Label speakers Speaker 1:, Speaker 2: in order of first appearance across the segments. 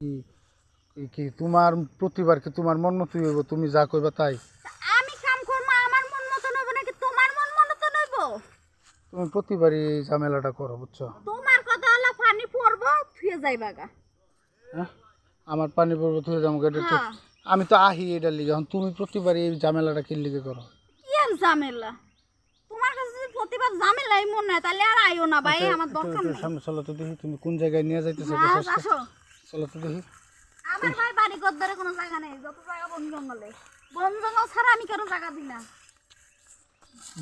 Speaker 1: কি কি তোমার প্রতিবার কি তোমার মন মতো হইব, তুমি যা কইবা তাই?
Speaker 2: আমি কাম করব আমার মন মতো নইব নাকি তোমার মন মতো নইব?
Speaker 1: তুমি প্রতিবারই এই ঝামেলাটা করো, বুঝছো?
Speaker 2: তোমার কথা হলো পানি পড়বো থুয়ে যাইবা গা।
Speaker 1: হ্যাঁ, আমার পানি পড়বো তুই যাবো এটা তো।
Speaker 2: হ্যাঁ,
Speaker 1: আমি তো আহি এটার লিগে, এখন তুমি প্রতিবারই এই ঝামেলাটা কি লিগে করো?
Speaker 2: কি আর ঝামেলা? তোমার কাছে যদি প্রতিবার ঝামেলাই মনে হয় তাহলে আর আইও না ভাই,
Speaker 1: আচ্ছা,
Speaker 2: আমার
Speaker 1: একটু
Speaker 2: দরকার
Speaker 1: একটু
Speaker 2: নেই।
Speaker 1: সামনে চলো তো দেখি, তুমি কোন জায়গায় নিয়ে যাইতেছো
Speaker 2: হ্যাঁ,
Speaker 1: দেখো আজকে।
Speaker 2: আসো।
Speaker 1: চলো তো দেখি।
Speaker 2: আমার ভাই বাড়ি গদ্দারে কোনো জায়গা নেই, যত জায়গা বন জঙ্গলে। বন জঙ্গল ছাড়া আমি কারো জায়গা দিই না।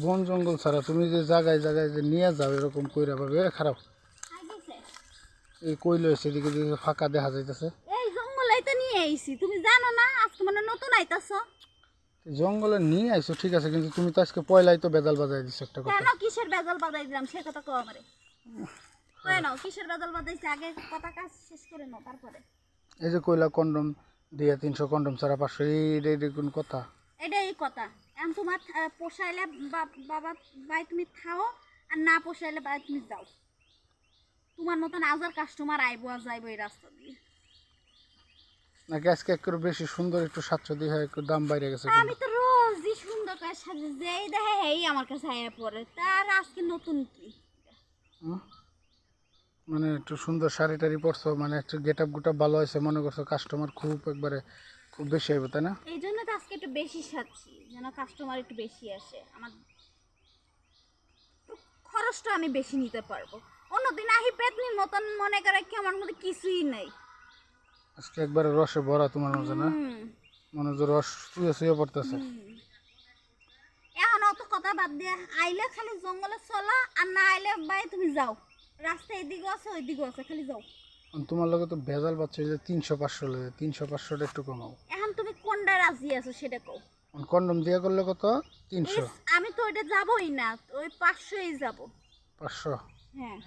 Speaker 1: বন জঙ্গল ছাড়া তুমি যে জায়গায় জায়গায় যে নিয়ে যাও এরকম কইরা পাবে, এ খারাপ।
Speaker 2: আইছে।
Speaker 1: এই কইলো সেদিকে যে ফাঁকা দেখা যাইতেছে।
Speaker 2: এই জঙ্গলেই তো নিয়ে আইছি, তুমি জানো না আজকে মানে নতুন আইতাছো?
Speaker 1: জঙ্গলে নিয়ে আইছো ঠিক আছে, কিন্তু তুমি তো আজকে পয়লাই তো বেজাল বাজাই দিছো একটা কথা।
Speaker 2: কেন কিসের বেজাল বাজাই দিলাম সে কথা কও আমারে। কই নাও কিসের বেজাল বাজাইছি, আগে কথা কাজ শেষ করে নাও তারপরে।
Speaker 1: এই যে কইলা কন্ডম দিয়ে 300, কন্ডম ছাড়া 500, এই কোন কথা?
Speaker 2: এটাই কথা। এখন তোমার পোষাইলে বাবা ভাই তুমি খাও, আর না পোষাইলে ভাই তুমি যাও। তোমার মতন হাজার কাস্টমার আইবো আর যাইবো এই রাস্তা দিয়ে।
Speaker 1: নাকি আজকে একটু বেশি সুন্দর, একটু স্বাচ্ছন্দ্য হয়, একটু দাম বাইরে গেছে?
Speaker 2: আমি তো রোজই সুন্দর করে সাজে যেই দেখে এই আমার কাছে আয়া পড়ে, তার আজকে নতুন কি?
Speaker 1: হুম? মানে একটু সুন্দর শাড়ি টাড়ি পরছো, মানে একটু গেট আপ গুটাপ ভালো হয়েছে, মনে করছো কাস্টমার খুব একবারে খুব বেশি হবে, তাই না?
Speaker 2: এই জন্য তো আজকে একটু বেশি সাজছি, যেন কাস্টমার একটু বেশি আসে, আমার খরচটা আমি বেশি নিতে পারবো। অন্যদিন আহি পেতনির মতন মনে করে কি আমার মধ্যে কিছুই নেই।
Speaker 1: আজকে একবারে রসে ভরা তোমার মাঝে, না?
Speaker 2: হুম।
Speaker 1: মনে হচ্ছে রস শুয়ে শুয়ে পড়তেছে।
Speaker 2: এখন অত কথা বাদ দিয়ে আইলে খালি জঙ্গলে চলা, আর না আইলে ভাই তুমি যাও। রাস্তা এদিকেও আছে ওইদিকেও আছে, খালি যাও।
Speaker 1: তোমার লগে তো ভেজাল পাচ্ছে যে 300-500 লাগে, 300-500টা একটু কমাও।
Speaker 2: এখন তুমি কোনটা রাজি আছো সেটা কও।
Speaker 1: কন্ডম দিয়া করলে কত?
Speaker 2: ইস,
Speaker 1: 300?
Speaker 2: আমি তো ওইটা যাবই না, ওই 500ই যাব।
Speaker 1: 500?
Speaker 2: হ্যাঁ।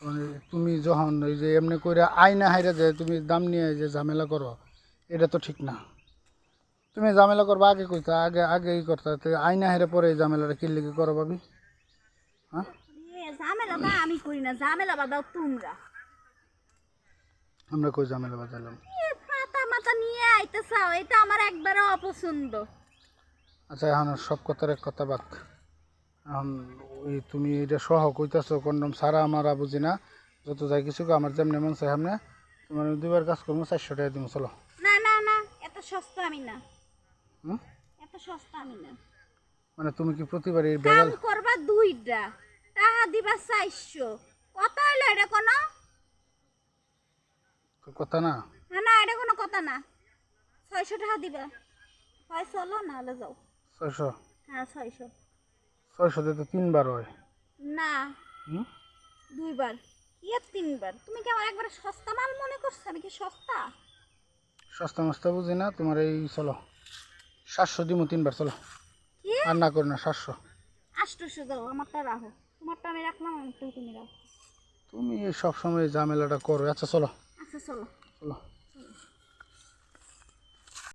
Speaker 1: মানে তুমি যখন ওই যে এমনি করে আয়না হাইরা যায় তুমি দাম নিয়ে যে ঝামেলা করো, এটা তো ঠিক না। তুমি ঝামেলা করবা আগে কইতা, আগে আগে ই করতা, তো আয়না হাইরা পরে এই ঝামেলাটা কি লিগে করো ভাবি? হ্যাঁ,
Speaker 2: ঝামেলা বা আমি করি না, ঝামেলা বাদাও তোমরা।
Speaker 1: আমরা কই ঝামেলা বাজালাম?
Speaker 2: ফাতা মাথা নিয়ে আইতে চাও, এটা আমার একবারে অপছন্দ।
Speaker 1: আচ্ছা, এখন সব কথার এক কথা বাদ। এখন ওই তুমি এটা সহ কইতাছো কন্ডম সারা আমার বুঝি না, যত যাই কিছু আমার যেমনি মন চাই সামনে তোমার আমি 2বার কাজ করবো, 400 টাকা দিব, চলো।
Speaker 2: না না না, এত সস্তা আমি না।
Speaker 1: হুম?
Speaker 2: এত সস্তা আমি না।
Speaker 1: মানে তুমি কি প্রতিবারই
Speaker 2: কাম
Speaker 1: বেজাল?
Speaker 2: করবা দুইটা, টাকা দিবা 400। কত হইলো এটা কোনো?
Speaker 1: কথা না।
Speaker 2: না না, এটা কোনো কথা না। 600 টাকা দিবা। হয় চলো না হলে যাও।
Speaker 1: 600?
Speaker 2: হ্যাঁ 600।
Speaker 1: 600 দিয়ে তো 3বার হয়।
Speaker 2: না,
Speaker 1: হুম?
Speaker 2: দুইবার। কি আর তিনবার? তুমি কি আমার একবারে সস্তা মাল মনে করছো? আমি কি সস্তা?
Speaker 1: সস্তা মস্তা বুঝি না তোমার, এই চলো 700 দিব 3বার, চলো।
Speaker 2: কি?
Speaker 1: আর না করি না, 700।
Speaker 2: 800 দাও, আমারটা রাখো। তোমারটা আমি রাখলাম, আমারটা তুমি রাখো।
Speaker 1: তুমি সব সময় ঝামেলাটা করো, আচ্ছা চলো।
Speaker 2: আচ্ছা চলো।
Speaker 1: চলো।